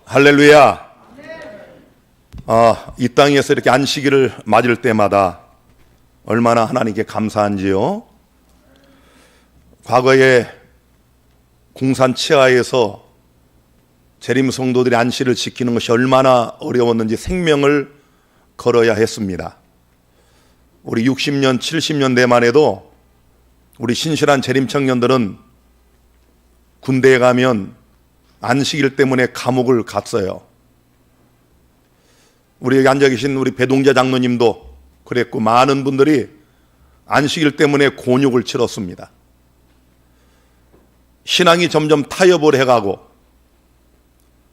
할렐루야. 이 땅에서 이렇게 안식일을 맞을 때마다 얼마나 하나님께 감사한지요. 과거에 궁산 치하에서 재림 성도들이 안식일을 지키는 것이 얼마나 어려웠는지 생명을 걸어야 했습니다. 우리 60년, 70년대만 해도 우리 신실한 재림 청년들은 군대에 가면 안식일 때문에 감옥을 갔어요. 우리 여기 앉아 계신 우리 배동자 장로님도 그랬고, 많은 분들이 안식일 때문에 곤욕을 치렀습니다. 신앙이 점점 타협을 해가고,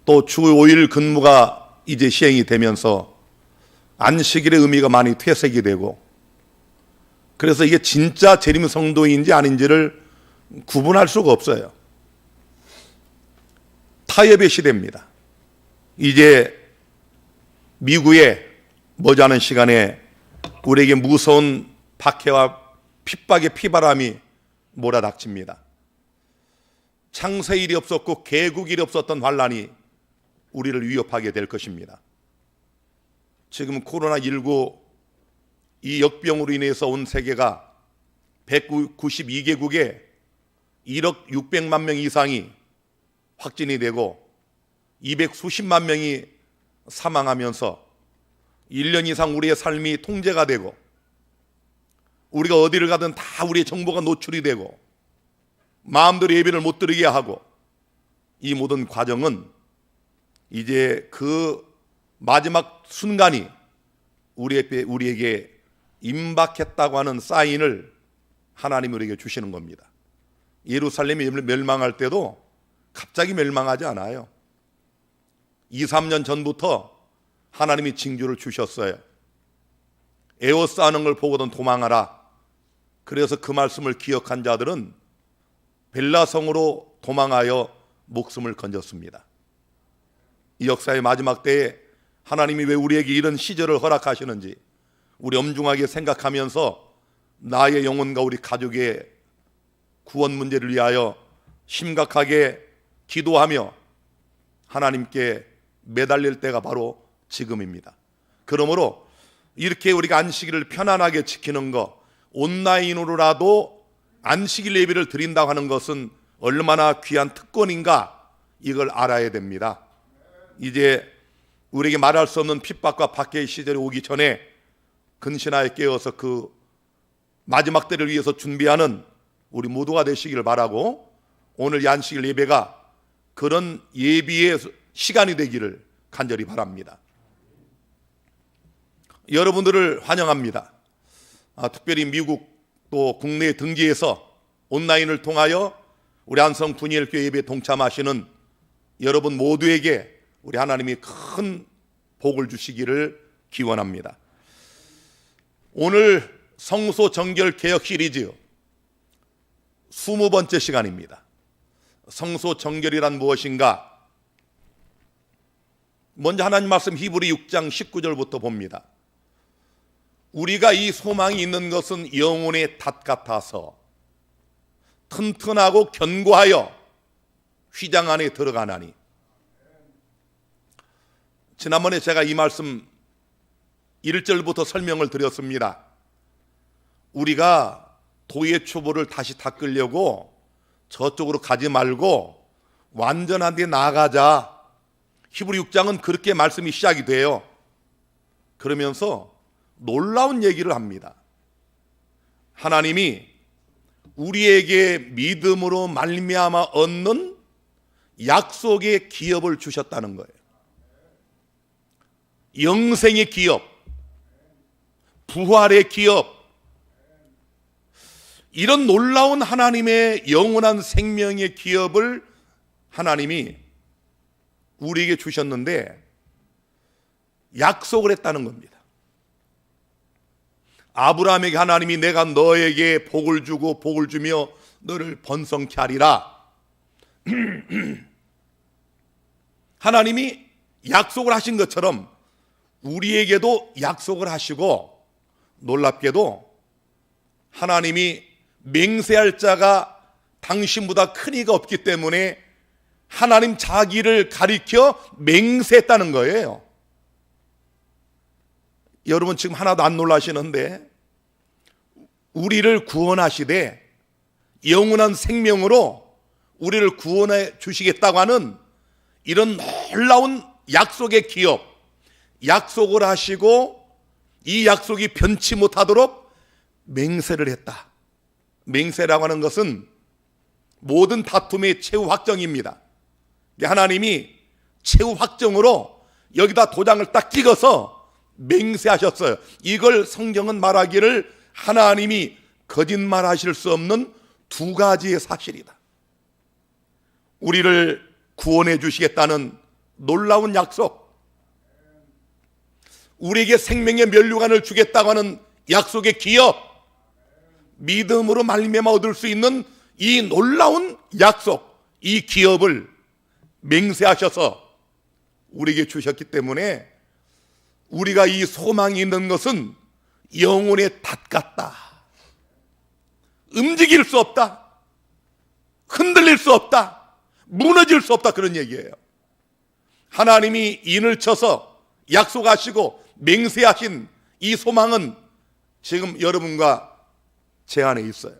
또 주 5일 근무가 이제 시행이 되면서 안식일의 의미가 많이 퇴색이 되고, 그래서 이게 진짜 재림 성도인지 아닌지를 구분할 수가 없어요. 타협의 시대입니다. 이제 미국의 머지않은 시간에 우리에게 무서운 박해와 핍박의 피바람이 몰아닥칩니다. 창세일이 없었고 개국일이 없었던 환란이 우리를 위협하게 될 것입니다. 지금 코로나19 이 역병으로 인해서 온 세계가 192개국에 1억 600만 명 이상이 확진이 되고 200수십만 명이 사망하면서 1년 이상 우리의 삶이 통제가 되고, 우리가 어디를 가든 다 우리의 정보가 노출이 되고, 마음대로 예배를 못 드리게 하고, 이 모든 과정은 이제 그 마지막 순간이 우리에게 임박했다고 하는 사인을 하나님이 우리에게 주시는 겁니다. 예루살렘이 멸망할 때도 갑자기 멸망하지 않아요. 2, 3년 전부터 하나님이 징조를 주셨어요. 에워싸는 걸 보고든 도망하라. 그래서 그 말씀을 기억한 자들은 벨라성으로 도망하여 목숨을 건졌습니다. 이 역사의 마지막 때에 하나님이 왜 우리에게 이런 시절을 허락하시는지 우리 엄중하게 생각하면서 나의 영혼과 우리 가족의 구원 문제를 위하여 심각하게 기도하며 하나님께 매달릴 때가 바로 지금입니다. 그러므로 이렇게 우리가 안식일을 편안하게 지키는 것, 온라인으로라도 안식일 예배를 드린다고 하는 것은 얼마나 귀한 특권인가, 이걸 알아야 됩니다. 이제 우리에게 말할 수 없는 핍박과 박해의 시절이 오기 전에 근신하에 깨어서 그 마지막 때를 위해서 준비하는 우리 모두가 되시기를 바라고, 오늘 이 안식일 예배가 그런 예비의 시간이 되기를 간절히 바랍니다. 여러분들을 환영합니다. 특별히 미국 또 국내 등지에서 온라인을 통하여 우리 안성 분이엘교회 예배에 동참하시는 여러분 모두에게 우리 하나님이 큰 복을 주시기를 기원합니다. 오늘 성소 정결 개혁 시리즈 20번째 시간입니다. 성소 정결이란 무엇인가? 먼저 하나님 말씀 히브리 6장 19절부터 봅니다. 우리가 이 소망이 있는 것은 영혼의 닷 같아서 튼튼하고 견고하여 휘장 안에 들어가나니. 지난번에 제가 이 말씀 1절부터 설명을 드렸습니다. 우리가 도의 초보를 다시 닦으려고 저쪽으로 가지 말고 완전한 데 나아가자. 히브리 6장은 그렇게 말씀이 시작이 돼요. 그러면서 놀라운 얘기를 합니다. 하나님이 우리에게 믿음으로 말미암아 얻는 약속의 기업을 주셨다는 거예요. 영생의 기업, 부활의 기업, 이런 놀라운 하나님의 영원한 생명의 기업을 하나님이 우리에게 주셨는데 약속을 했다는 겁니다. 아브라함에게 하나님이 내가 너에게 복을 주고 복을 주며 너를 번성케 하리라. 하나님이 약속을 하신 것처럼 우리에게도 약속을 하시고, 놀랍게도 하나님이 맹세할 자가 당신보다 큰 이가 없기 때문에 하나님 자기를 가리켜 맹세했다는 거예요. 여러분 지금 하나도 안 놀라시는데, 우리를 구원하시되 영원한 생명으로 우리를 구원해 주시겠다고 하는 이런 놀라운 약속의 기업, 약속을 하시고 이 약속이 변치 못하도록 맹세를 했다. 맹세라고 하는 것은 모든 다툼의 최후 확정입니다. 하나님이 최후 확정으로 여기다 도장을 딱 찍어서 맹세하셨어요. 이걸 성경은 말하기를 하나님이 거짓말하실 수 없는 두 가지의 사실이다. 우리를 구원해 주시겠다는 놀라운 약속, 우리에게 생명의 면류관을 주겠다고 하는 약속의 기업, 믿음으로 말미암아 얻을 수 있는 이 놀라운 약속, 이 기업을 맹세하셔서 우리에게 주셨기 때문에 우리가 이 소망이 있는 것은 영혼의 닷 같다. 움직일 수 없다. 흔들릴 수 없다. 무너질 수 없다. 그런 얘기예요. 하나님이 인을 쳐서 약속하시고 맹세하신 이 소망은 지금 여러분과 제 안에 있어요.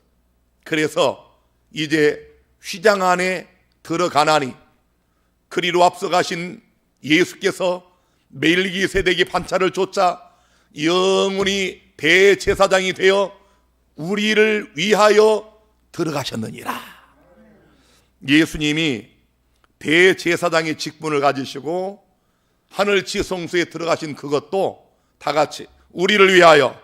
그래서 이제 휘장 안에 들어가나니, 그리로 앞서가신 예수께서 멜기세덱의 반차를 좇아 영원히 대제사장이 되어 우리를 위하여 들어가셨느니라. 예수님이 대제사장의 직분을 가지시고 하늘 지성소에 들어가신 그것도 다 같이 우리를 위하여.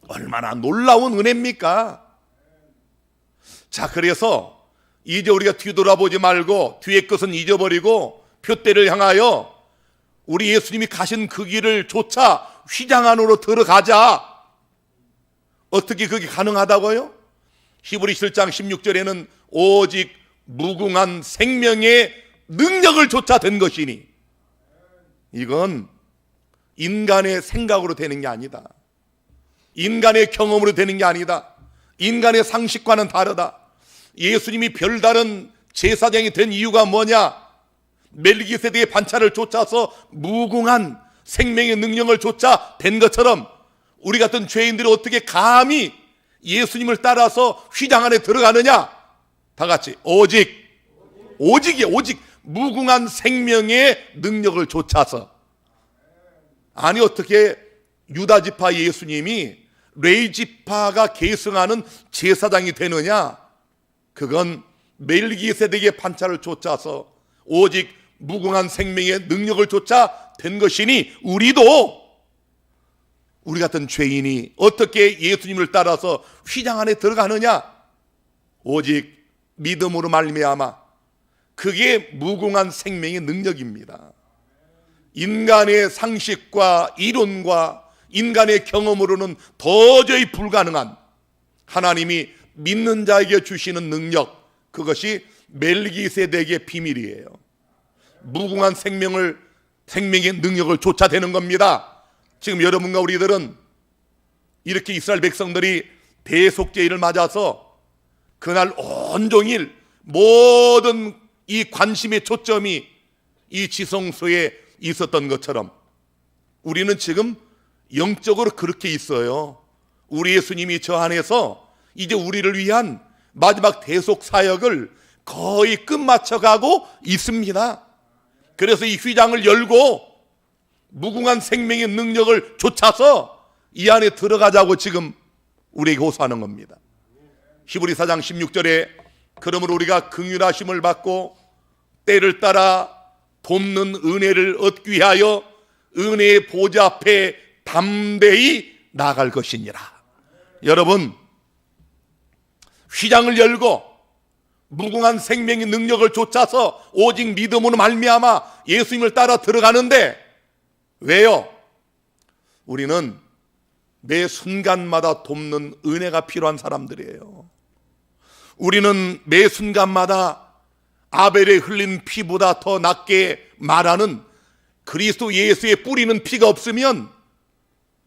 얼마나 놀라운 은혜입니까? 자, 그래서 이제 우리가 뒤돌아보지 말고 뒤의 것은 잊어버리고 표대를 향하여 우리 예수님이 가신 그 길을 쫓아 휘장 안으로 들어가자. 어떻게 그게 가능하다고요? 히브리 7장 16절에는 오직 무궁한 생명의 능력을 쫓아 된 것이니, 이건 인간의 생각으로 되는 게 아니다. 인간의 경험으로 되는 게 아니다. 인간의 상식과는 다르다. 예수님이 별다른 제사장이 된 이유가 뭐냐? 멜기세덱의 반차를 쫓아서 무궁한 생명의 능력을 쫓아 된 것처럼 우리 같은 죄인들이 어떻게 감히 예수님을 따라서 휘장 안에 들어가느냐? 다 같이 오직이에요. 오직 무궁한 생명의 능력을 쫓아서. 아니, 어떻게 유다 지파 예수님이 레위 지파가 계승하는 제사장이 되느냐? 그건 멜기세덱의 반차를 쫓아서 오직 무궁한 생명의 능력을 쫓아 된 것이니, 우리 같은 죄인이 어떻게 예수님을 따라서 휘장 안에 들어가느냐? 오직 믿음으로 말미암아. 그게 무궁한 생명의 능력입니다. 인간의 상식과 이론과 인간의 경험으로는 도저히 불가능한 하나님이 믿는 자에게 주시는 능력, 그것이 멜기세덱의 비밀이에요. 무궁한 생명의 능력을 쫓아대는 겁니다. 지금 여러분과 우리들은 이렇게 이스라엘 백성들이 대속죄일을 맞아서 그날 온종일 모든 이 관심의 초점이 이 지성소에 있었던 것처럼 우리는 지금 영적으로 그렇게 있어요. 우리 예수님이 저 안에서 이제 우리를 위한 마지막 대속 사역을 거의 끝마쳐가고 있습니다. 그래서 이 휘장을 열고 무궁한 생명의 능력을 쫓아서 이 안에 들어가자고 지금 우리에게 호소하는 겁니다. 히브리 4장 16절에 그러므로 우리가 긍휼하심을 받고 때를 따라 돕는 은혜를 얻기 위하여 은혜의 보좌 앞에 담대히 나아갈 것이니라. 여러분, 휘장을 열고 무궁한 생명의 능력을 쫓아서 오직 믿음으로 말미암아 예수님을 따라 들어가는데, 왜요? 우리는 매 순간마다 돕는 은혜가 필요한 사람들이에요. 우리는 매 순간마다 아벨의 흘린 피보다 더 낫게 말하는 그리스도 예수의 뿌리는 피가 없으면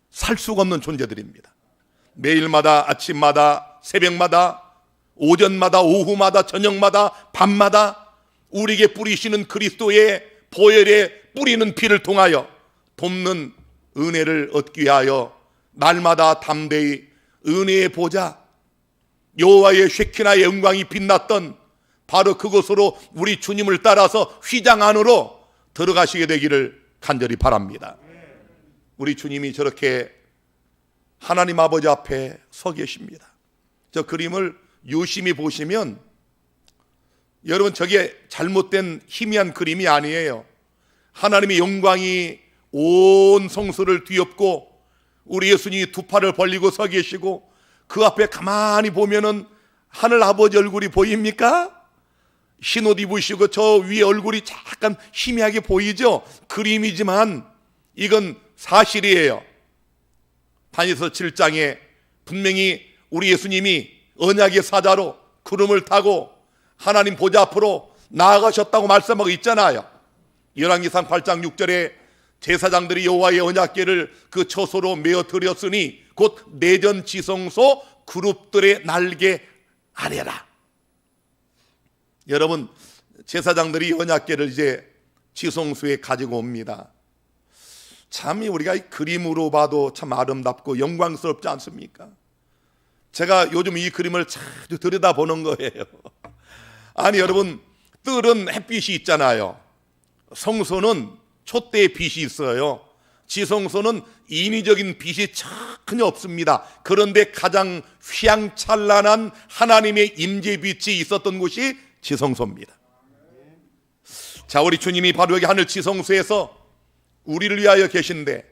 살 수가 없는 존재들입니다. 매일마다, 아침마다, 새벽마다, 오전마다, 오후마다, 저녁마다, 밤마다 우리에게 뿌리시는 그리스도의 보혈에 뿌리는 피를 통하여 돕는 은혜를 얻기 위하여 날마다 담대히 은혜의 보좌 여호와의 쉐키나의 영광이 빛났던 바로 그곳으로 우리 주님을 따라서 휘장 안으로 들어가시게 되기를 간절히 바랍니다. 우리 주님이 저렇게 하나님 아버지 앞에 서 계십니다. 저 그림을 유심히 보시면 여러분, 저게 잘못된 희미한 그림이 아니에요. 하나님의 영광이 온 성소를 뒤엎고 우리 예수님이 두 팔을 벌리고 서 계시고 그 앞에 가만히 보면은 하늘 아버지 얼굴이 보입니까? 흰옷 입으시고 저 위에 얼굴이 잠깐 희미하게 보이죠? 그림이지만 이건 사실이에요. 다니엘서 7장에 분명히 우리 예수님이 언약의 사자로 구름을 타고 하나님 보좌 앞으로 나아가셨다고 말씀하고 있잖아요. 열왕기상 8장 6절에 제사장들이 여호와의 언약궤를 그 처소로 메어 드렸으니 곧 내전 지성소 그룹들의 날개 아래라. 여러분, 제사장들이 언약궤를 이제 지성소에 가지고 옵니다. 참 우리가 그림으로 봐도 참 아름답고 영광스럽지 않습니까? 제가 요즘 이 그림을 자주 들여다보는 거예요. 아니 여러분, 뜰은 햇빛이 있잖아요. 성소는 촛대의 빛이 있어요. 지성소는 인위적인 빛이 전혀 없습니다. 그런데 가장 휘황찬란한 하나님의 임재빛이 있었던 곳이 지성소입니다. 자, 우리 주님이 바로 여기 하늘 지성소에서 우리를 위하여 계신데,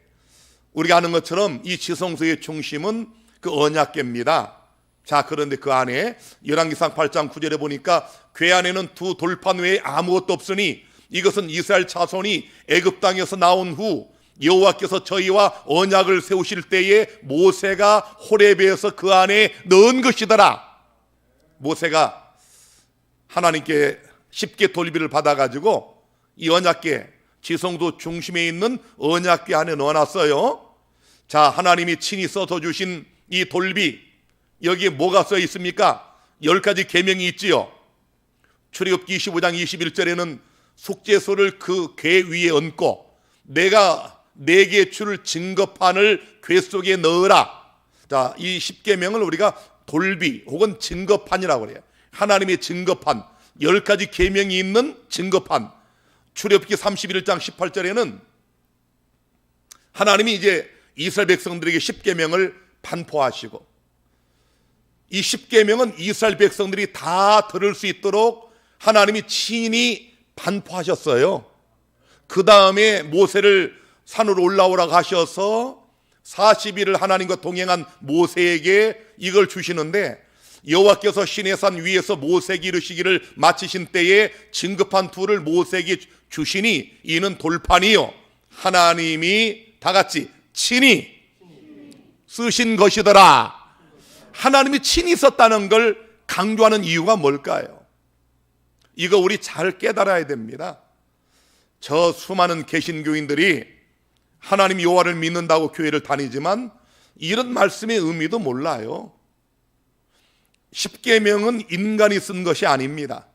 우리가 아는 것처럼 이 지성소의 중심은 그 언약궤입니다. 자, 그런데 그 안에 열왕기상 8장 9절에 보니까 궤 안에는 두 돌판 외에 아무것도 없으니 이것은 이스라엘 자손이 애굽 땅에서 나온 후 여호와께서 저희와 언약을 세우실 때에 모세가 호렙에서 그 안에 넣은 것이더라. 모세가 하나님께 10개 돌비를 받아가지고 이 언약궤 지성소 중심에 있는 언약궤 안에 넣어놨어요. 자, 하나님이 친히 써서 주신 이 돌비, 여기에 뭐가 써 있습니까? 10가지 계명이 있지요. 출애굽기 25장 21절에는 속죄소를 그 궤 위에 얹고 내가 네개 줄을 증거판을 궤 속에 넣으라. 자, 이 10계명을 우리가 돌비 혹은 증거판이라고 그래요. 하나님의 증거판, 10가지 계명이 있는 증거판. 출애굽기 31장 18절에는 하나님이 이제 이스라엘 백성들에게 10계명을 반포하시고 이 10계명은 이스라엘 백성들이 다 들을 수 있도록 하나님이 친히 반포하셨어요. 그 다음에 모세를 산으로 올라오라고 하셔서 40일을 하나님과 동행한 모세에게 이걸 주시는데, 여호와께서 시내산 위에서 모세에게 이르시기를 마치신 때에 증거판 둘을 모세에게 주시니 이는 돌판이요 하나님이 다 같이 친히 쓰신 것이더라. 하나님이 친히 썼다는 걸 강조하는 이유가 뭘까요? 이거 우리 잘 깨달아야 됩니다. 저 수많은 개신교인들이 하나님 여호와를 믿는다고 교회를 다니지만 이런 말씀의 의미도 몰라요. 10계명은 인간이 쓴 것이 아닙니다.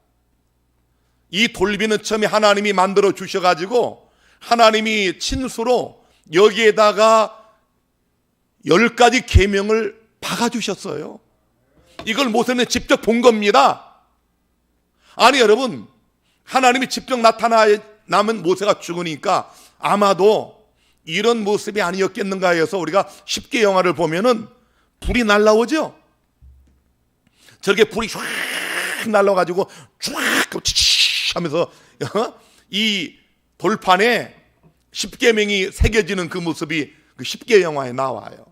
이 돌비는 처음에 하나님이 만들어 주셔가지고 하나님이 친수로 여기에다가 10가지 계명을 박아주셨어요. 이걸 모세는 직접 본 겁니다. 아니 여러분, 하나님이 직접 나타나면 모세가 죽으니까 아마도 이런 모습이 아니었겠는가 해서 우리가 10개 영화를 보면은 불이 날라오죠. 저렇게 불이 쫙 날라가지고 쫙 하면서 이 돌판에 10계명이 새겨지는 그 모습이 그 10개 영화에 나와요.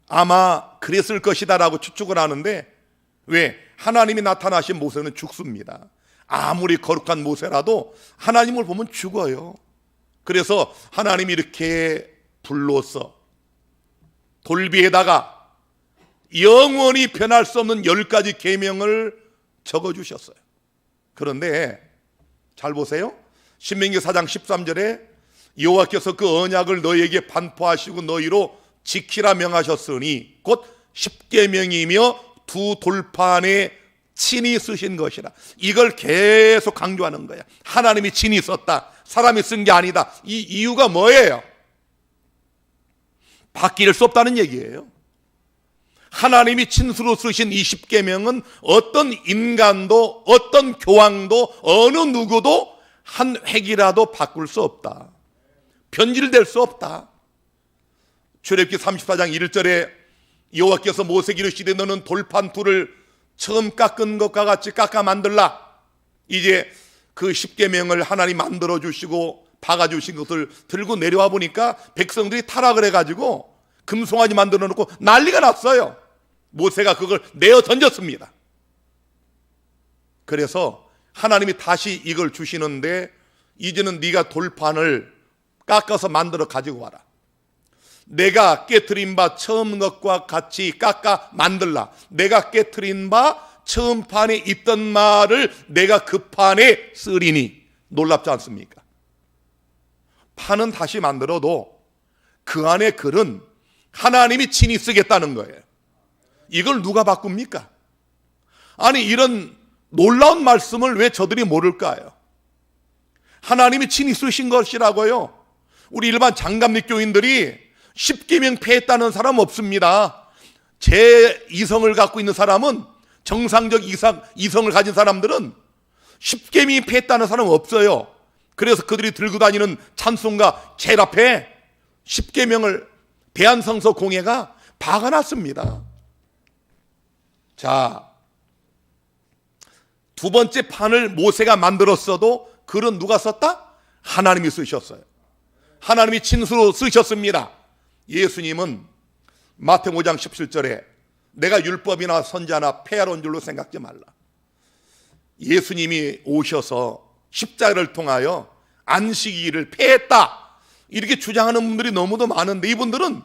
아마 그랬을 것이다라고 추측을 하는데, 왜? 하나님이 나타나신 모세는 죽습니다. 아무리 거룩한 모세라도 하나님을 보면 죽어요. 그래서 하나님이 이렇게 불로써 돌비에다가 영원히 변할 수 없는 10가지 계명을 적어주셨어요. 그런데 잘 보세요. 신명기 4장 13절에 여호와께서 그 언약을 너희에게 반포하시고 너희로 지키라 명하셨으니 곧 10계명이며 두 돌판에 친히 쓰신 것이라. 이걸 계속 강조하는 거야. 하나님이 친히 썼다, 사람이 쓴 게 아니다. 이 이유가 뭐예요? 바뀔 수 없다는 얘기예요. 하나님이 친수로 쓰신 이 십계명은 어떤 인간도, 어떤 교황도, 어느 누구도 한 획이라도 바꿀 수 없다. 변질될 수 없다. 출애굽기 34장 1절에 여호와께서 모세에게 이르시되 너는 돌판 둘을 처음 깎은 것과 같이 깎아 만들라. 이제 그 십계명을 하나님 만들어 주시고 박아 주신 것을 들고 내려와 보니까 백성들이 타락을 해가지고 금송아지 만들어 놓고 난리가 났어요. 모세가 그걸 내어 던졌습니다. 그래서 하나님이 다시 이걸 주시는데 이제는 네가 돌판을 깎아서 만들어 가지고 와라. 내가 깨트린 바 처음 것과 같이 깎아 만들라. 내가 깨트린 바 처음 판에 있던 말을 내가 그 판에 쓰리니. 놀랍지 않습니까? 판은 다시 만들어도 그 안에 글은 하나님이 친히 쓰겠다는 거예요. 이걸 누가 바꿉니까? 아니, 이런 놀라운 말씀을 왜 저들이 모를까요? 하나님이 친히 쓰신 것이라고요. 우리 일반 장갑nik 교인들이 십계명 폐했다는 사람 없습니다. 제 이성을 갖고 있는 사람은, 정상적 이성을 가진 사람들은 십계명이 폐했다는 사람 없어요. 그래서 그들이 들고 다니는 찬송가 제일 앞에 십계명을 대한성서 공예가 박아놨습니다. 자, 두 번째 판을 모세가 만들었어도 글은 누가 썼다? 하나님이 쓰셨어요. 하나님이 친수로 쓰셨습니다. 예수님은 마태복음 5장 17절에 내가 율법이나 선지자나 폐하러 온 줄로 생각지 말라. 예수님이 오셔서 십자가를 통하여 안식일을 폐했다, 이렇게 주장하는 분들이 너무도 많은데 이분들은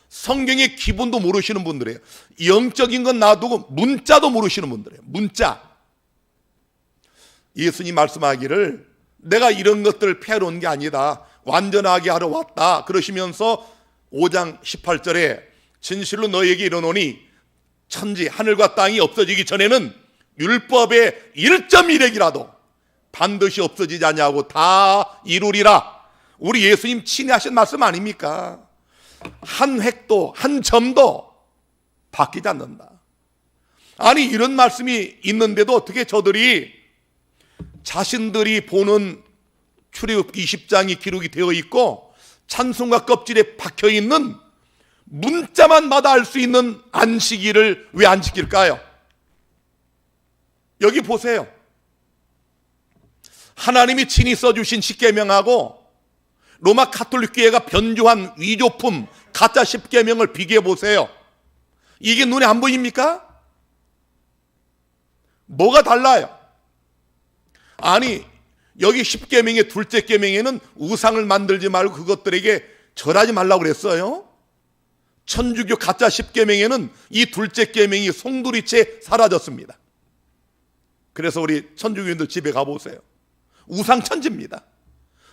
성경의 기본도 모르시는 분들이에요. 영적인 건 놔두고 문자도 모르시는 분들이에요. 문자. 예수님 말씀하기를 내가 이런 것들을 폐하러 온 게 아니다, 완전하게 하러 왔다 그러시면서 5장 18절에 진실로 너희에게 이르노니 천지 하늘과 땅이 없어지기 전에는 율법의 1.1획이라도 반드시 없어지지 않냐고 다 이루리라. 우리 예수님 친히 하신 말씀 아닙니까? 한 획도 한 점도 바뀌지 않는다. 아니, 이런 말씀이 있는데도 어떻게 저들이 자신들이 보는 출애굽기 20장이 기록이 되어 있고 찬송가 껍질에 박혀 있는 문자만 마다 알 수 있는 안식일을 왜 안 지킬까요? 여기 보세요. 하나님이 친히 써주신 십계명하고 로마 가톨릭 교회가 변조한 위조품 가짜 십계명을 비교해 보세요. 이게 눈에 안 보입니까? 뭐가 달라요? 아니, 여기 십계명의 둘째 계명에는 우상을 만들지 말고 그것들에게 절하지 말라고 그랬어요. 천주교 가짜 십계명에는 이 둘째 계명이 송두리째 사라졌습니다. 그래서 우리 천주교인들 집에 가보세요. 우상천지입니다.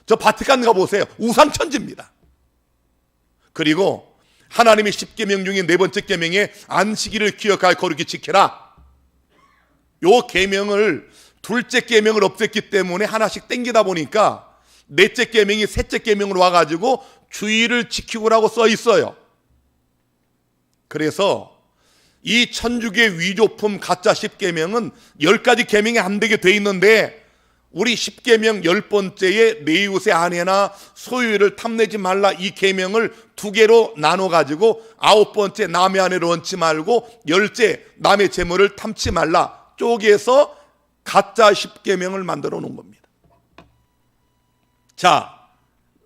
저 바티칸 가보세요. 우상천지입니다. 그리고 하나님의 십계명 중에 네 번째 계명에 안식일을 기억하여 거룩히 지켜라. 요 계명을, 둘째 계명을 없앴기 때문에 하나씩 땡기다 보니까 넷째 계명이 셋째 계명으로 와가지고 주의를 지키고라고 써 있어요. 그래서 이 천주교의 위조품 가짜 십계명은 10가지 계명이 안 되게 돼 있는데 우리 십계명 10번째에 내 이웃의 아내나 소유를 탐내지 말라, 이 계명을 2개로 나눠가지고 9번째 남의 아내를 얹지 말고 10째 남의 재물을 탐지 말라 쪼개서 가짜 십계명을 만들어 놓은 겁니다. 자,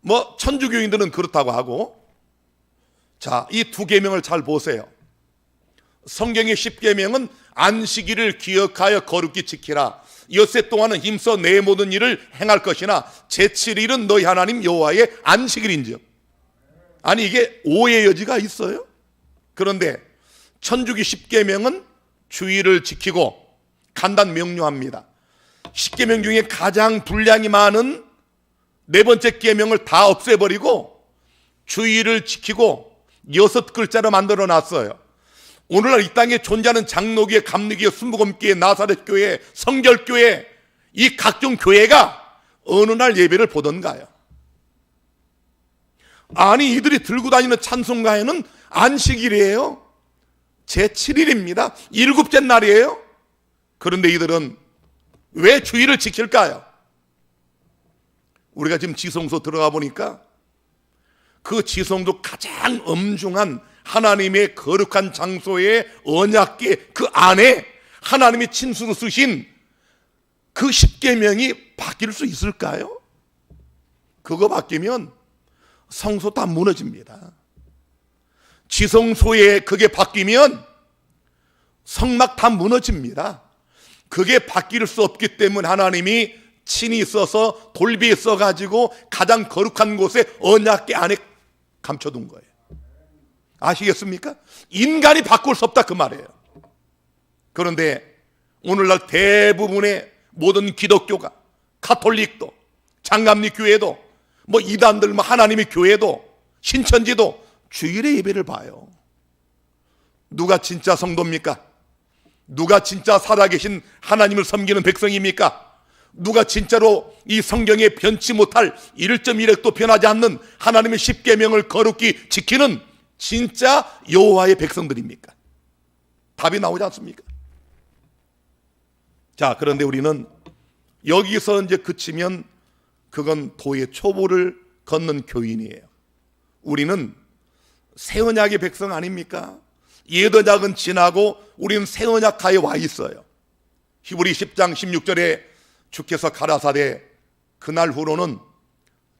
뭐 천주교인들은 그렇다고 하고, 자, 이 두 계명을 잘 보세요. 성경의 십계명은 안식일을 기억하여 거룩히 지키라, 엿새 동안은 힘써 내 모든 일을 행할 것이나 제7일은 너희 하나님 여호와의 안식일인즉. 아니, 이게 오해의 여지가 있어요? 그런데 천주교 십계명은 주의를 지키고 간단 명료합니다. 십계명 중에 가장 분량이 많은 네 번째 계명을 다 없애버리고 주의를 지키고 6글자로 만들어 놨어요. 오늘날 이 땅에 존재하는 장로교회, 감리교회, 순복음교회, 나사렛교회, 성결교회, 이 각종 교회가 어느 날 예배를 보던가요? 아니, 이들이 들고 다니는 찬송가에는 안식일이에요. 제7일입니다. 일곱째 날이에요. 그런데 이들은 왜 주일을 지킬까요? 우리가 지금 지성소 들어가 보니까 그 지성소 가장 엄중한 하나님의 거룩한 장소의 언약궤 그 안에 하나님이 친수로 쓰신 그 십계명이 바뀔 수 있을까요? 그거 바뀌면 성소 다 무너집니다. 지성소에 그게 바뀌면 성막 다 무너집니다. 그게 바뀔 수 없기 때문에 하나님이 친히 써서 돌비에 써가지고 가장 거룩한 곳에 언약궤 안에 감춰둔 거예요. 아시겠습니까? 인간이 바꿀 수 없다 그 말이에요. 그런데 오늘날 대부분의 모든 기독교가, 가톨릭도, 장감리 교회도, 이단들, 하나님의 교회도, 신천지도 주일에 예배를 봐요. 누가 진짜 성도입니까? 누가 진짜 살아계신 하나님을 섬기는 백성입니까? 누가 진짜로 이 성경에 변치 못할 1.1획도 변하지 않는 하나님의 십계명을 거룩히 지키는 진짜 여호와의 백성들입니까? 답이 나오지 않습니까? 자, 그런데 우리는 여기서 이제 그치면 그건 도의 초보를 걷는 교인이에요. 우리는 새 언약의 백성 아닙니까? 옛 언약은 지나고 우리는 새 언약 하에 와 있어요. 히브리 10장 16절에 주께서 가라사대 그날 후로는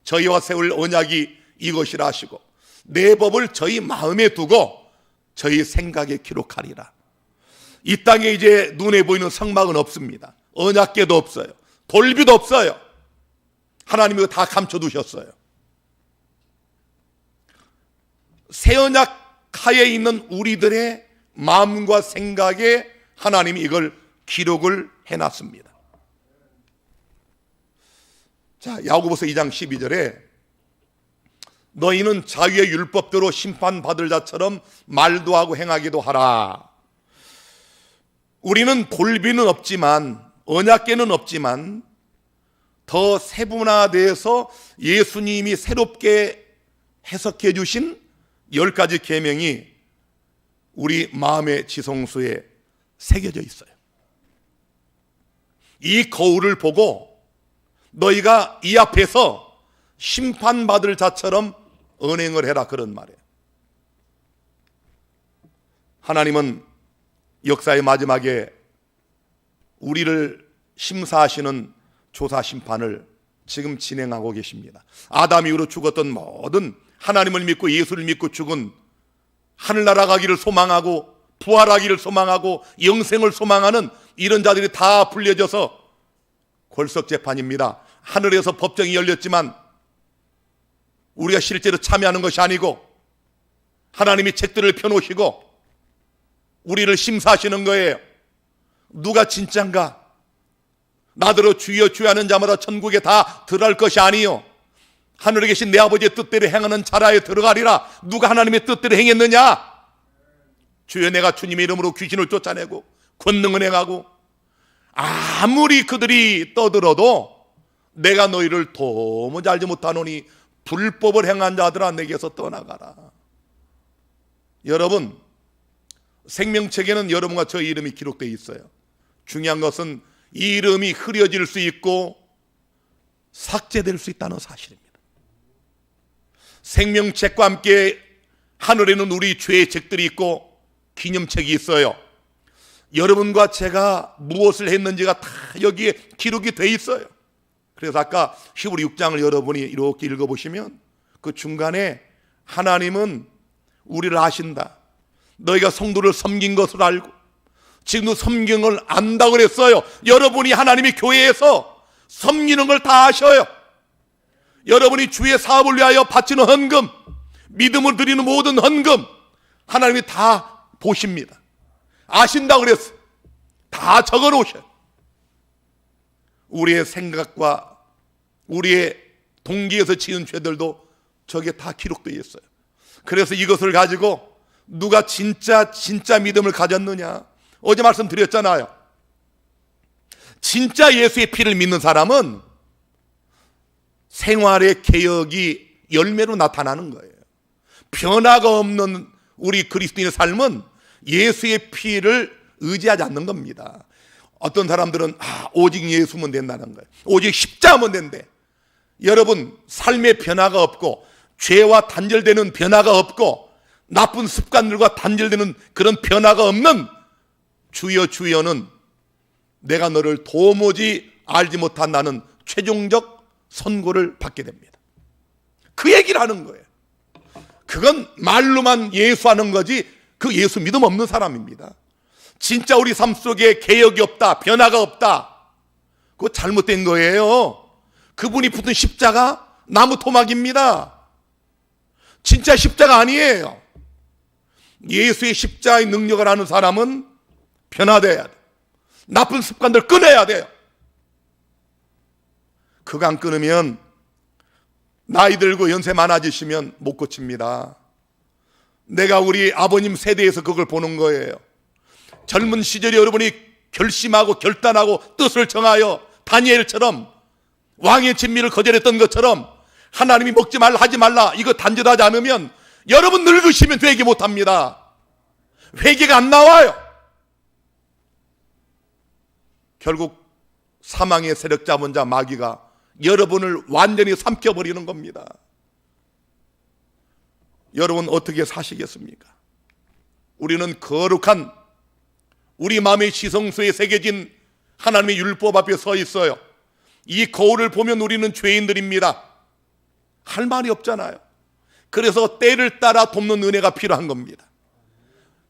저희와 세울 언약이 이것이라 하시고 내 법을 저희 마음에 두고 저희 생각에 기록하리라. 이 땅에 이제 눈에 보이는 성막은 없습니다. 언약궤도 없어요. 돌비도 없어요. 하나님이 다 감춰두셨어요. 새 언약 하에 있는 우리들의 마음과 생각에 하나님이 이걸 기록을 해놨습니다. 자, 야고보서 2장 12절에 너희는 자유의 율법대로 심판받을 자처럼 말도 하고 행하기도 하라. 우리는 돌비는 없지만, 언약궤는 없지만 더 세분화돼서 예수님이 새롭게 해석해 주신 10가지 계명이 우리 마음의 지성소에 새겨져 있어요. 이 거울을 보고 너희가 이 앞에서 심판받을 자처럼 언행을 해라, 그런 말이에요. 하나님은 역사의 마지막에 우리를 심사하시는 조사 심판을 지금 진행하고 계십니다. 아담 이후로 죽었던 모든 하나님을 믿고 예수를 믿고 죽은, 하늘나라 가기를 소망하고 부활하기를 소망하고 영생을 소망하는 이런 자들이 다 불려져서 골석재판입니다. 하늘에서 법정이 열렸지만 우리가 실제로 참여하는 것이 아니고 하나님이 책들을 펴놓으시고 우리를 심사하시는 거예요. 누가 진짠가? 나더러 주여 주여 하는 자마다 천국에 다 들어갈 것이 아니요 하늘에 계신 내 아버지의 뜻대로 행하는 자라에 들어가리라. 누가 하나님의 뜻대로 행했느냐? 주여 내가 주님의 이름으로 귀신을 쫓아내고 권능을 행하고 아무리 그들이 떠들어도 내가 너희를 도무지 알지 못하노니 불법을 행한 자들아 내게서 떠나가라. 여러분, 생명책에는 여러분과 저 이름이 기록되어 있어요. 중요한 것은 이 이름이 흐려질 수 있고 삭제될 수 있다는 사실입니다. 생명책과 함께 하늘에는 우리 죄의 책들이 있고 기념책이 있어요. 여러분과 제가 무엇을 했는지가 다 여기에 기록이 돼 있어요. 그래서 아까 히브리 6장을 여러분이 이렇게 읽어보시면 그 중간에 하나님은 우리를 아신다. 너희가 성도를 섬긴 것을 알고 지금도 섬기는 걸 안다고 그랬어요. 여러분이 하나님의 교회에서 섬기는 걸 다 아셔요. 여러분이 주의 사업을 위하여 바치는 헌금, 믿음을 드리는 모든 헌금 하나님이 다 보십니다. 아신다고 그랬어요. 다 적어놓으셔요. 우리의 생각과 우리의 동기에서 지은 죄들도 저게 다 기록되어 있어요. 그래서 이것을 가지고 누가 진짜 믿음을 가졌느냐? 어제 말씀드렸잖아요. 진짜 예수의 피를 믿는 사람은 생활의 개혁이 열매로 나타나는 거예요. 변화가 없는 우리 그리스도인의 삶은 예수의 피를 의지하지 않는 겁니다. 어떤 사람들은 오직 예수면 된다는 거예요. 오직 십자가면 된대. 여러분, 삶의 변화가 없고 죄와 단절되는 변화가 없고 나쁜 습관들과 단절되는 그런 변화가 없는 주여 주여는 내가 너를 도무지 알지 못한다는 최종적 선고를 받게 됩니다. 그 얘기를 하는 거예요. 그건 말로만 예수하는 거지 그 예수 믿음 없는 사람입니다. 진짜 우리 삶 속에 개혁이 없다, 변화가 없다, 그거 잘못된 거예요. 그분이 붙은 십자가 나무 토막입니다. 진짜 십자가 아니에요. 예수의 십자가의 능력을 아는 사람은 변화돼야 돼. 나쁜 습관들 끊어야 돼요. 그거 안 끊으면 나이 들고 연세 많아지시면 못 고칩니다. 내가 우리 아버님 세대에서 그걸 보는 거예요. 젊은 시절에 여러분이 결심하고 결단하고 뜻을 정하여 다니엘처럼 왕의 진미를 거절했던 것처럼 하나님이 먹지 말라 하지 말라 이거 단절하지 않으면 여러분 늙으시면 회개 못합니다. 회개가 안 나와요. 결국 사망의 세력 잡은 자 마귀가 여러분을 완전히 삼켜버리는 겁니다. 여러분 어떻게 사시겠습니까? 우리는 거룩한 우리 마음의 지성소에 새겨진 하나님의 율법 앞에 서 있어요. 이 거울을 보면 우리는 죄인들입니다. 할 말이 없잖아요. 그래서 때를 따라 돕는 은혜가 필요한 겁니다.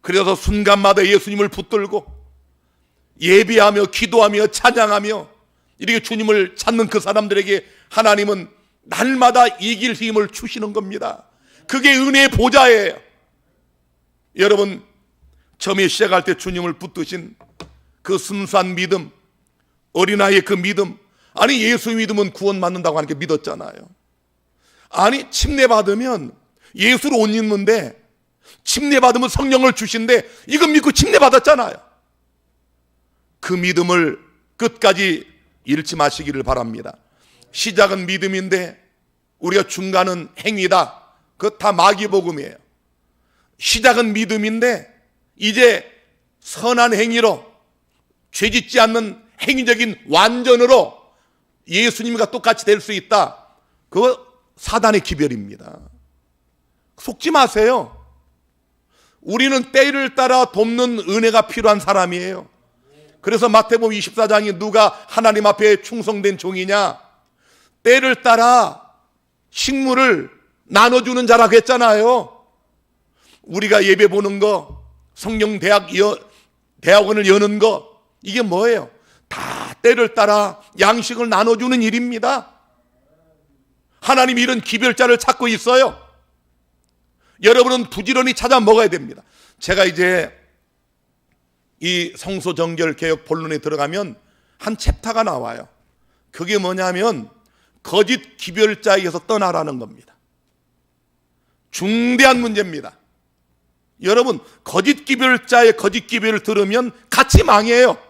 그래서 순간마다 예수님을 붙들고 예비하며 기도하며 찬양하며 이렇게 주님을 찾는 그 사람들에게 하나님은 날마다 이길 힘을 주시는 겁니다. 그게 은혜의 보좌예요. 여러분, 처음에 시작할 때 주님을 붙드신 그 순수한 믿음, 어린아이의 그 믿음, 아니 예수 믿으면 구원받는다고 하는 게 믿었잖아요. 아니 침례받으면 예수를 옷 입는데 침례받으면 성령을 주신대, 이거 믿고 침례받았잖아요. 그 믿음을 끝까지 잃지 마시기를 바랍니다. 시작은 믿음인데 우리가 중간은 행위다. 그거 다 마귀복음이에요. 시작은 믿음인데 이제 선한 행위로 죄짓지 않는 행위적인 완전으로 예수님과 똑같이 될 수 있다. 그거 사단의 기별입니다. 속지 마세요. 우리는 때를 따라 돕는 은혜가 필요한 사람이에요. 그래서 마태복음 24장이 누가 하나님 앞에 충성된 종이냐? 때를 따라 식물을 나눠주는 자라고 했잖아요. 우리가 예배 보는 거, 성령 대학원을 여는 거, 이게 뭐예요? 다 때를 따라 양식을 나눠주는 일입니다. 하나님이 이런 기별자를 찾고 있어요. 여러분은 부지런히 찾아 먹어야 됩니다. 제가 이제 이 성소정결 개혁 본론에 들어가면 한 챕터가 나와요. 그게 뭐냐면 거짓 기별자에게서 떠나라는 겁니다. 중대한 문제입니다. 여러분, 거짓 기별자의 거짓 기별을 들으면 같이 망해요.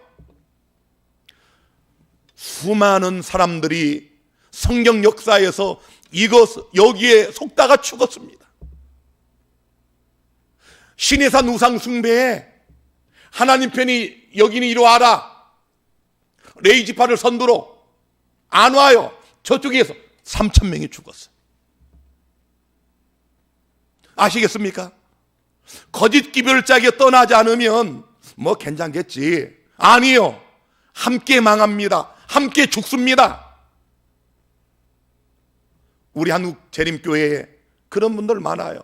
수많은 사람들이 성경 역사에서 여기에 속다가 죽었습니다. 시내산 우상 숭배에 하나님 편이 여기는 이리 와라, 레이지파를 선두로 안 와요. 저쪽에서 3,000명이 죽었어요. 아시겠습니까? 거짓 기별자에게 떠나지 않으면 뭐 괜찮겠지. 아니요. 함께 망합니다. 함께 죽습니다. 우리 한국 재림교회에 그런 분들 많아요.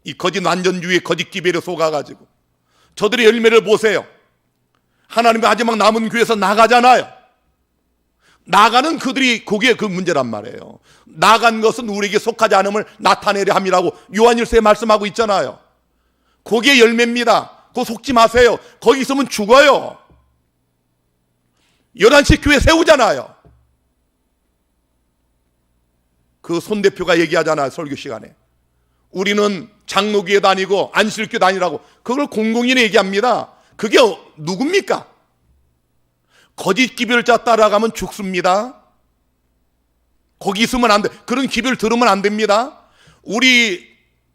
이 거짓 완전주의 거짓 기별에 속아가지고 저들의 열매를 보세요. 하나님의 마지막 남은 교회에서 나가잖아요. 나가는 그들이 그게 그 문제란 말이에요. 나간 것은 우리에게 속하지 않음을 나타내려 함이라고 요한일서에 말씀하고 있잖아요. 그게 열매입니다. 그거 속지 마세요. 거기 있으면 죽어요. 11시 교회 세우잖아요. 그 손 대표가 얘기하잖아요, 설교 시간에. 우리는 장로교에 다니고 안식교 다니라고 그걸 공공연히 얘기합니다. 그게 누굽니까? 거짓 기별자 따라가면 죽습니다. 거기 있으면 안 돼. 그런 기별 들으면 안 됩니다. 우리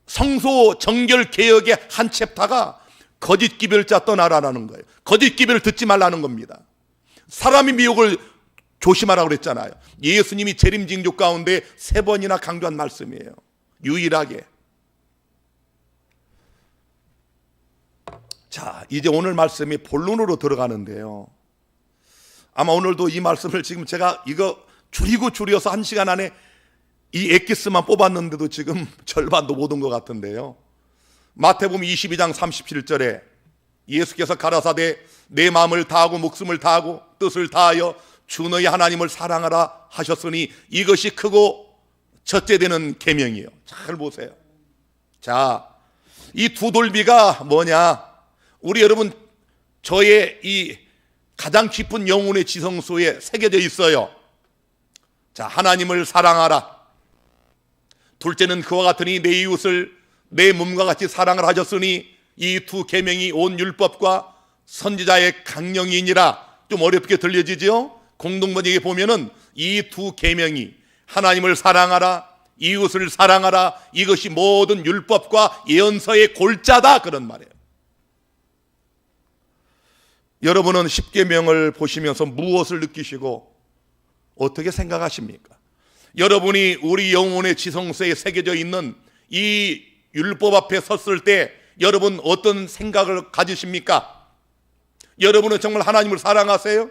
성소 정결 개혁의 한 챕터가 거짓 기별자 떠나라는 거예요. 거짓 기별을 듣지 말라는 겁니다. 사람의 미혹을 조심하라고 그랬잖아요. 예수님이 재림징조 가운데 3번이나 강조한 말씀이에요. 유일하게. 자, 이제 오늘 말씀이 본론으로 들어가는데요. 아마 오늘도 이 말씀을 지금 제가 이거 줄여서 1시간 안에 이 엑기스만 뽑았는데도 지금 절반도 못 온 것 같은데요. 마태복음 22장 37절에 예수께서 가라사대 내 마음을 다하고 목숨을 다하고 뜻을 다하여 주 너희 하나님을 사랑하라 하셨으니 이것이 크고 첫째 되는 계명이에요. 잘 보세요. 자, 이 두 돌비가 뭐냐? 우리 여러분 저의 이 가장 깊은 영혼의 지성소에 새겨져 있어요. 자, 하나님을 사랑하라. 둘째는 그와 같으니 내 이웃을 내 몸과 같이 사랑을 하셨으니 이 두 계명이 온 율법과 선지자의 강령이니라. 좀 어렵게 들려지죠? 공동번역에 보면은 이 두 계명이 하나님을 사랑하라, 이웃을 사랑하라, 이것이 모든 율법과 예언서의 골자다, 그런 말이에요. 여러분은 십계명을 보시면서 무엇을 느끼시고 어떻게 생각하십니까? 여러분이 우리 영혼의 지성소에 새겨져 있는 이 율법 앞에 섰을 때 여러분 어떤 생각을 가지십니까? 여러분은 정말 하나님을 사랑하세요?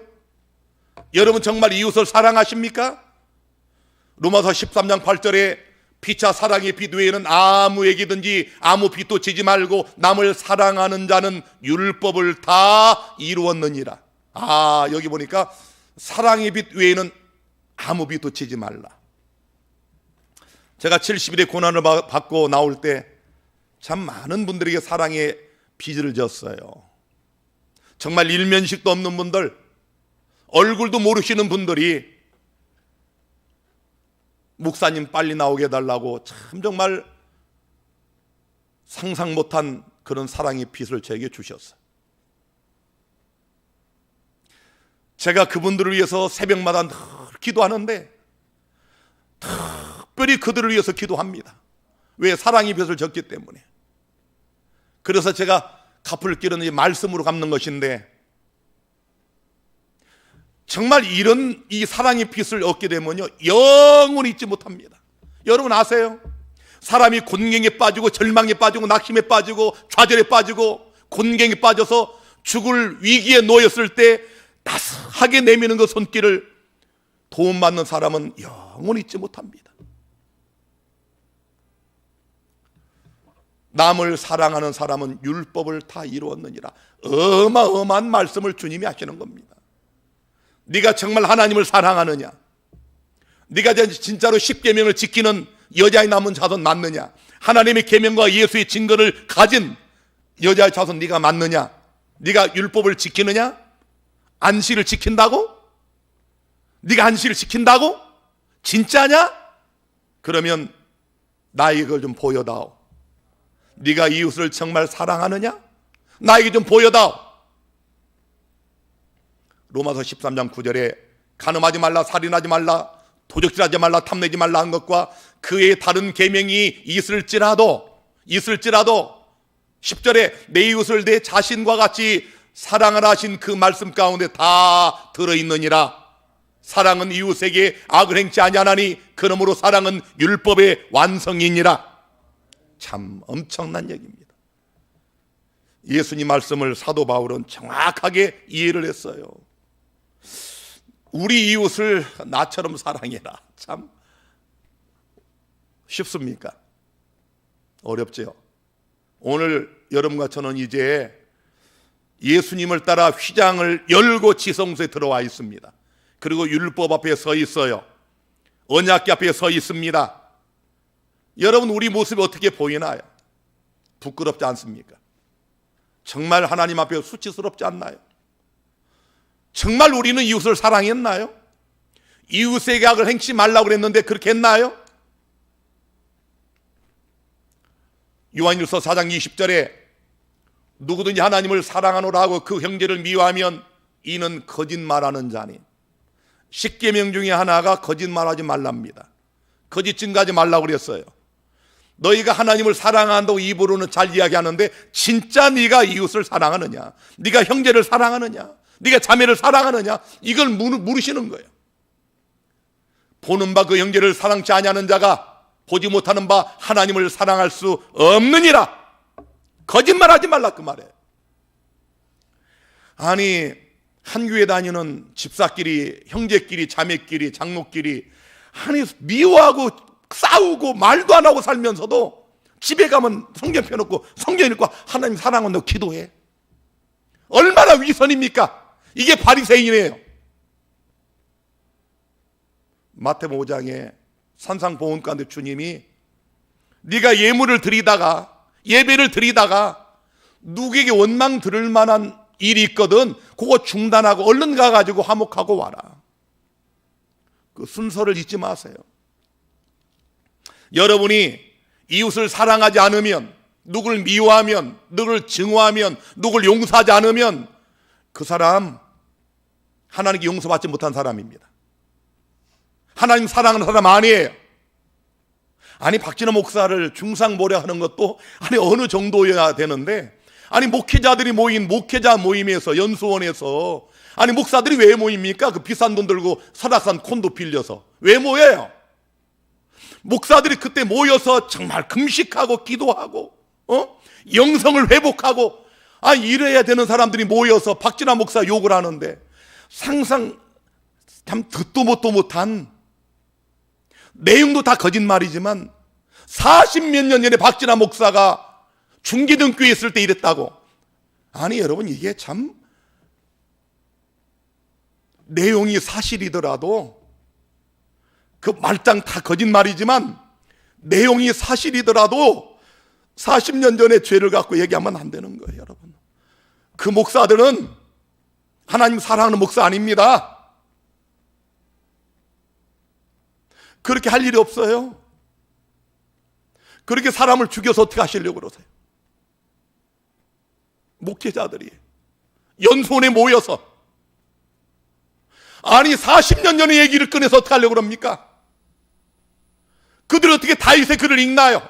여러분 정말 이웃을 사랑하십니까? 로마서 13장 8절에 피차 사랑의 빛 외에는 아무에게든지 아무 빛도 지지 말고 남을 사랑하는 자는 율법을 다 이루었느니라. 아, 여기 보니까 사랑의 빛 외에는 아무 빛도 지지 말라. 제가 70일의 고난을 받고 나올 때 참 많은 분들에게 사랑의 빚을 졌어요. 정말 일면식도 없는 분들, 얼굴도 모르시는 분들이 목사님 빨리 나오게 해달라고 참 정말 상상 못한 그런 사랑의 빚을 저에게 주셨어요. 제가 그분들을 위해서 새벽마다 늘 기도하는데 특별히 그들을 위해서 기도합니다. 왜? 사랑의 빚을 졌기 때문에. 그래서 제가 갚을 길은 이 말씀으로 갚는 것인데 정말 이런 이 사랑의 빚을 얻게 되면요 영원히 잊지 못합니다. 여러분 아세요? 사람이 곤경에 빠지고 절망에 빠지고 낙심에 빠지고 좌절에 빠지고 곤경에 빠져서 죽을 위기에 놓였을 때 따스하게 내미는 그 손길을 도움받는 사람은 영원히 잊지 못합니다. 남을 사랑하는 사람은 율법을 다 이루었느니라. 어마어마한 말씀을 주님이 하시는 겁니다. 네가 정말 하나님을 사랑하느냐? 네가 진짜로 십계명을 지키는 여자의 남은 자손 맞느냐? 하나님의 계명과 예수의 증거를 가진 여자의 자손 네가 맞느냐? 네가 율법을 지키느냐? 안식을 지킨다고? 네가 안식을 지킨다고? 진짜냐? 그러면 나에게 그걸 좀 보여다오. 네가 이웃을 정말 사랑하느냐? 나에게 좀 보여다오. 로마서 13장 9절에 간음하지 말라, 살인하지 말라, 도적질하지 말라, 탐내지 말라 한 것과 그의 다른 계명이 있을지라도 10절에 내 이웃을 내 자신과 같이 사랑하라 하신 그 말씀 가운데 다 들어있느니라. 사랑은 이웃에게 악을 행치 아니하나니 그러므로 사랑은 율법의 완성이니라. 참 엄청난 얘기입니다. 예수님 말씀을 사도 바울은 정확하게 이해를 했어요. 우리 이웃을 나처럼 사랑해라. 참 쉽습니까? 어렵죠. 오늘 여러분과 저는 이제 예수님을 따라 휘장을 열고 지성소에 들어와 있습니다. 그리고 율법 앞에 서 있어요. 언약궤 앞에 서 있습니다. 여러분 우리 모습이 어떻게 보이나요? 부끄럽지 않습니까? 정말 하나님 앞에 수치스럽지 않나요? 정말 우리는 이웃을 사랑했나요? 이웃에게 악을 행치 말라고 그랬는데 그렇게 했나요? 요한일서 4장 20절에 누구든지 하나님을 사랑하노라 하고 그 형제를 미워하면 이는 거짓말하는 자니. 10계명 중에 하나가 거짓말하지 말랍니다. 거짓 증거하지 말라고 그랬어요. 너희가 하나님을 사랑한다고 입으로는 잘 이야기하는데 진짜 네가 이웃을 사랑하느냐, 네가 형제를 사랑하느냐, 네가 자매를 사랑하느냐, 이걸 물으시는 거예요. 보는 바 그 형제를 사랑치 아니하는 자가 보지 못하는 바 하나님을 사랑할 수 없느니라. 거짓말하지 말라 그 말이에요. 아니, 한 교회 다니는 집사끼리, 형제끼리, 자매끼리, 장로끼리 아니 미워하고 싸우고 말도 안 하고 살면서도 집에 가면 성경 펴놓고 성경 읽고 하나님 사랑한다고 기도해. 얼마나 위선입니까? 이게 바리새인이에요. 마태복음 5장에 산상보훈 가운데 주님이 네가 예물을 드리다가 예배를 드리다가 누구에게 원망 들을 만한 일이 있거든 그거 중단하고 얼른 가가지고 화목하고 와라. 그 순서를 잊지 마세요. 여러분이 이웃을 사랑하지 않으면, 누구를 미워하면, 누구를 증오하면, 누구를 용서하지 않으면 그 사람 하나님께 용서받지 못한 사람입니다. 하나님 사랑하는 사람 아니에요. 아니 박진호 목사를 중상모략하는 것도 아니 어느 정도여야 되는데, 아니 목회자들이 모인 목회자 모임에서 연수원에서 아니 목사들이 왜 모입니까? 그 비싼 돈 들고 설악산 콘도 빌려서 왜 모여요? 목사들이 그때 모여서 정말 금식하고 기도하고 영성을 회복하고 이래야 되는 사람들이 모여서 박진아 목사 욕을 하는데 상상 참 듣도 못한 내용도 다 거짓말이지만 40몇 년 전에 박진아 목사가 중기등교회 있을 때 이랬다고. 아니 여러분 이게 참 내용이 사실이더라도 그 말장 다 거짓말이지만 내용이 사실이더라도 40년 전에 죄를 갖고 얘기하면 안 되는 거예요. 여러분 그 목사들은 하나님 사랑하는 목사 아닙니다. 그렇게 할 일이 없어요. 그렇게 사람을 죽여서 어떻게 하시려고 그러세요? 목회자들이 연수원에 모여서 아니 40년 전의 얘기를 꺼내서 어떻게 하려고 그럽니까? 그들이 어떻게 다윗의 글을 읽나요?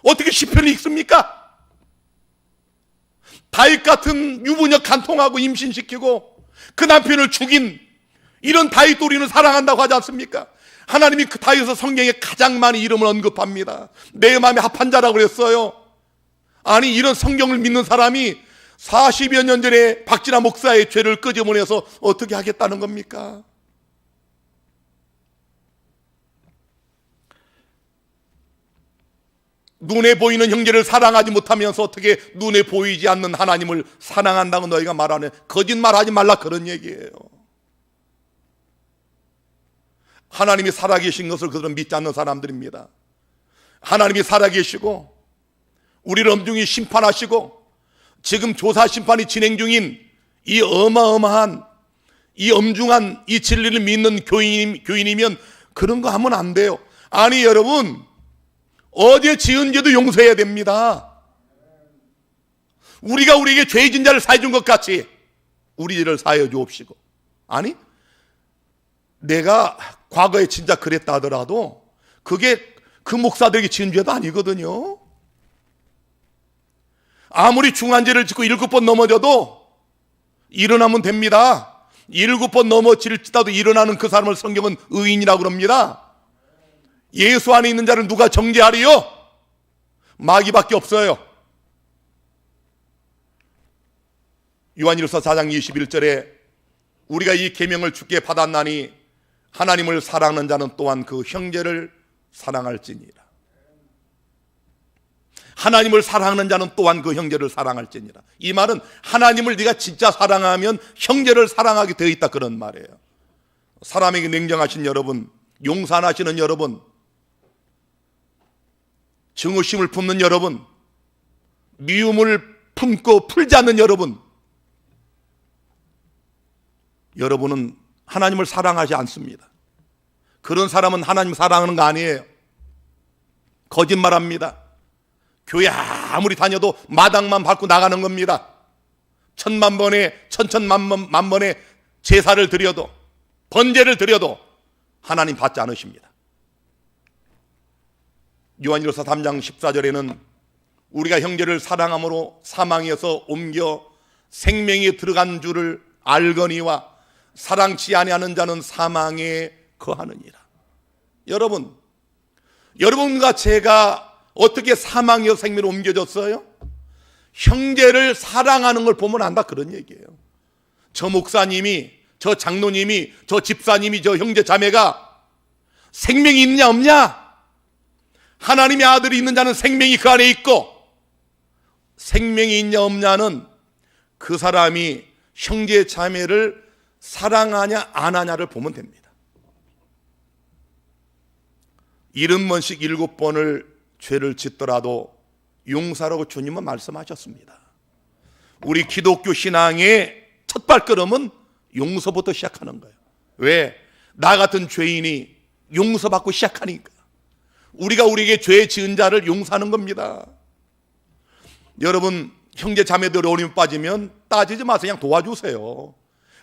어떻게 시편을 읽습니까? 다윗 같은 유부녀 간통하고 임신시키고 그 남편을 죽인 이런 다윗도 우리는 사랑한다고 하지 않습니까? 하나님이 그 다윗의 성경에 가장 많이 이름을 언급합니다. 내 마음에 합한 자라고 그랬어요. 아니 이런 성경을 믿는 사람이 40여 년 전에 박진아 목사의 죄를 끄집어내서 어떻게 하겠다는 겁니까? 눈에 보이는 형제를 사랑하지 못하면서 어떻게 눈에 보이지 않는 하나님을 사랑한다고 너희가 말하는, 거짓말하지 말라 그런 얘기예요. 하나님이 살아계신 것을 그들은 믿지 않는 사람들입니다. 하나님이 살아계시고 우리를 엄중히 심판하시고 지금 조사 심판이 진행 중인 이 어마어마한 이 엄중한 이 진리를 믿는 교인이면 그런 거 하면 안 돼요. 아니 여러분 어제 지은 죄도 용서해야 됩니다. 우리가 우리에게 죄 지은 자를 사해 준 것 같이 우리 죄를 사해 주옵시고, 아니 내가 과거에 진짜 그랬다 하더라도 그게 그 목사들에게 지은 죄도 아니거든요. 아무리 중한 죄를 짓고 7번 넘어져도 일어나면 됩니다. 7번 넘어질지라도 일어나는 그 사람을 성경은 의인이라고 그럽니다. 예수 안에 있는 자를 누가 정죄하리요? 마귀밖에 없어요. 요한일서 4장 21절에 우리가 이 계명을 주께 받았나니 하나님을 사랑하는 자는 또한 그 형제를 사랑할지니라. 하나님을 사랑하는 자는 또한 그 형제를 사랑할지니라. 이 말은 하나님을 네가 진짜 사랑하면 형제를 사랑하게 되어 있다 그런 말이에요. 사람에게 냉정하신 여러분, 용서 안 하시는 여러분, 증오심을 품는 여러분, 미움을 품고 풀지 않는 여러분, 여러분은 하나님을 사랑하지 않습니다. 그런 사람은 하나님 사랑하는 거 아니에요. 거짓말합니다. 교회 아무리 다녀도 마당만 밟고 나가는 겁니다. 천만 번의 천천만 번의 제사를 드려도, 번제를 드려도 하나님 받지 않으십니다. 요한일서 3장 14절에는 우리가 형제를 사랑함으로 사망에서 옮겨 생명에 들어간 줄을 알거니와 사랑치 아니하는 자는 사망에 거하느니라. 여러분과 제가 어떻게 사망에서 생명으로 옮겨졌어요? 형제를 사랑하는 걸 보면 안다, 그런 얘기예요. 저 목사님이, 저 장로님이, 저 집사님이, 저 형제 자매가 생명이 있느냐 없냐? 하나님의 아들이 있는 자는 생명이 그 안에 있고, 생명이 있냐 없냐는 그 사람이 형제 자매를 사랑하냐 안 하냐를 보면 됩니다. 70번씩 7번을 죄를 짓더라도 용서라고 주님은 말씀하셨습니다. 우리 기독교 신앙의 첫 발걸음은 용서부터 시작하는 거예요. 왜? 나 같은 죄인이 용서받고 시작하니까. 우리가 우리에게 죄 지은 자를 용서하는 겁니다. 여러분, 형제 자매들 어려움에 빠지면 따지지 마세요. 그냥 도와주세요.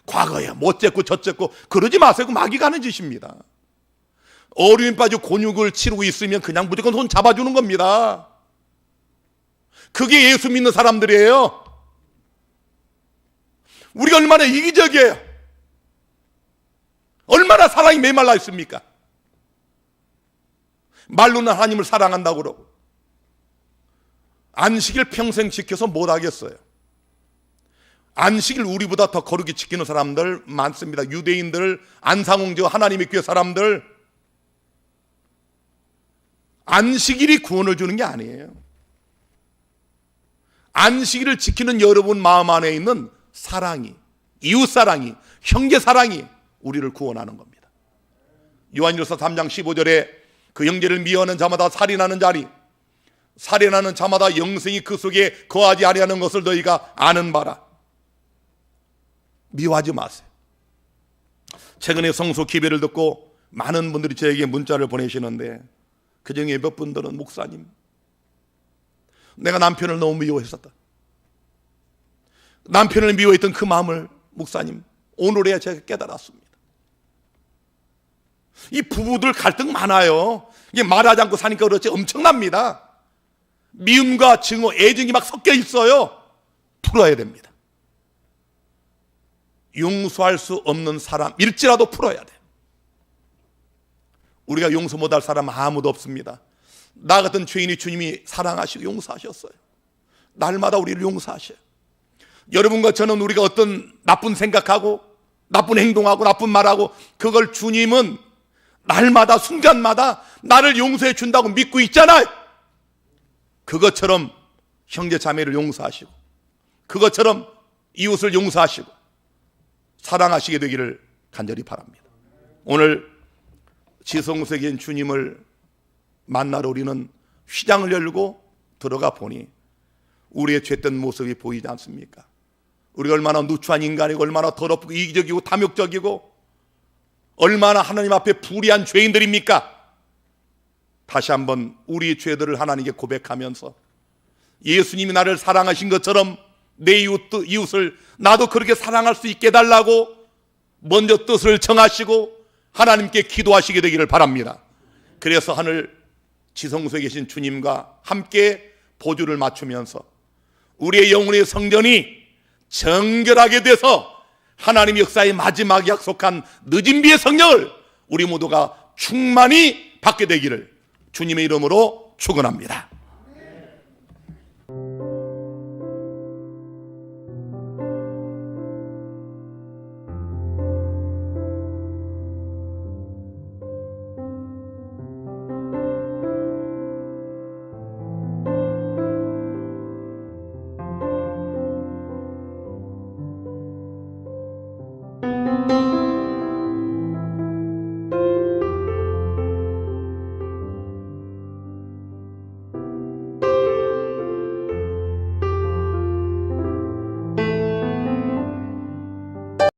과거에 어쨌고 저쨌고 그러지 마세요. 마귀 가는 짓입니다. 어려움에 빠지고 곤욕을 치르고 있으면 그냥 무조건 손 잡아주는 겁니다. 그게 예수 믿는 사람들이에요. 우리가 얼마나 이기적이에요. 얼마나 사랑이 메말라 있습니까? 말로는 하나님을 사랑한다고 그러고 안식일 평생 지켜서 못 하겠어요. 안식일 우리보다 더 거룩히 지키는 사람들 많습니다. 유대인들, 안상홍저 하나님의 교회 사람들. 안식일이 구원을 주는 게 아니에요. 안식일을 지키는 여러분 마음 안에 있는 사랑이, 이웃사랑이, 형제사랑이 우리를 구원하는 겁니다. 요한일서 3장 15절에 그 형제를 미워하는 자마다 살인하는 자리, 살인하는 자마다 영생이 그 속에 거하지 아니하는 것을 너희가 아는 바라. 미워하지 마세요. 최근에 성소 기배를 듣고 많은 분들이 저에게 문자를 보내시는데 그중에 몇 분들은 목사님, 내가 남편을 너무 미워했었다. 남편을 미워했던 그 마음을 목사님 오늘에야 제가 깨달았습니다. 이 부부들 갈등 많아요. 이게 말하지 않고 사니까 그렇지 엄청납니다. 미움과 증오, 애증이 막 섞여 있어요. 풀어야 됩니다. 용서할 수 없는 사람일지라도 풀어야 돼요. 우리가 용서 못할 사람 아무도 없습니다. 나 같은 죄인이 주님이 사랑하시고 용서하셨어요. 날마다 우리를 용서하셔요. 여러분과 저는 우리가 어떤 나쁜 생각하고 나쁜 행동하고 나쁜 말하고 그걸 주님은 날마다 순간마다 나를 용서해 준다고 믿고 있잖아요. 그것처럼 형제 자매를 용서하시고 그것처럼 이웃을 용서하시고 사랑하시게 되기를 간절히 바랍니다. 오늘 지성소에 계신 주님을 만나러 우리는 휘장을 열고 들어가 보니 우리의 죄된 모습이 보이지 않습니까? 우리가 얼마나 누추한 인간이고 얼마나 더럽고 이기적이고 탐욕적이고 얼마나 하나님 앞에 불의한 죄인들입니까? 다시 한번 우리의 죄들을 하나님께 고백하면서 예수님이 나를 사랑하신 것처럼 내 이웃을 나도 그렇게 사랑할 수 있게 해달라고 먼저 뜻을 정하시고 하나님께 기도하시게 되기를 바랍니다. 그래서 하늘 지성소에 계신 주님과 함께 보조를 맞추면서 우리의 영혼의 성전이 정결하게 돼서 하나님 역사의 마지막 약속한 늦은 비의 성령을 우리 모두가 충만히 받게 되기를 주님의 이름으로 축원합니다.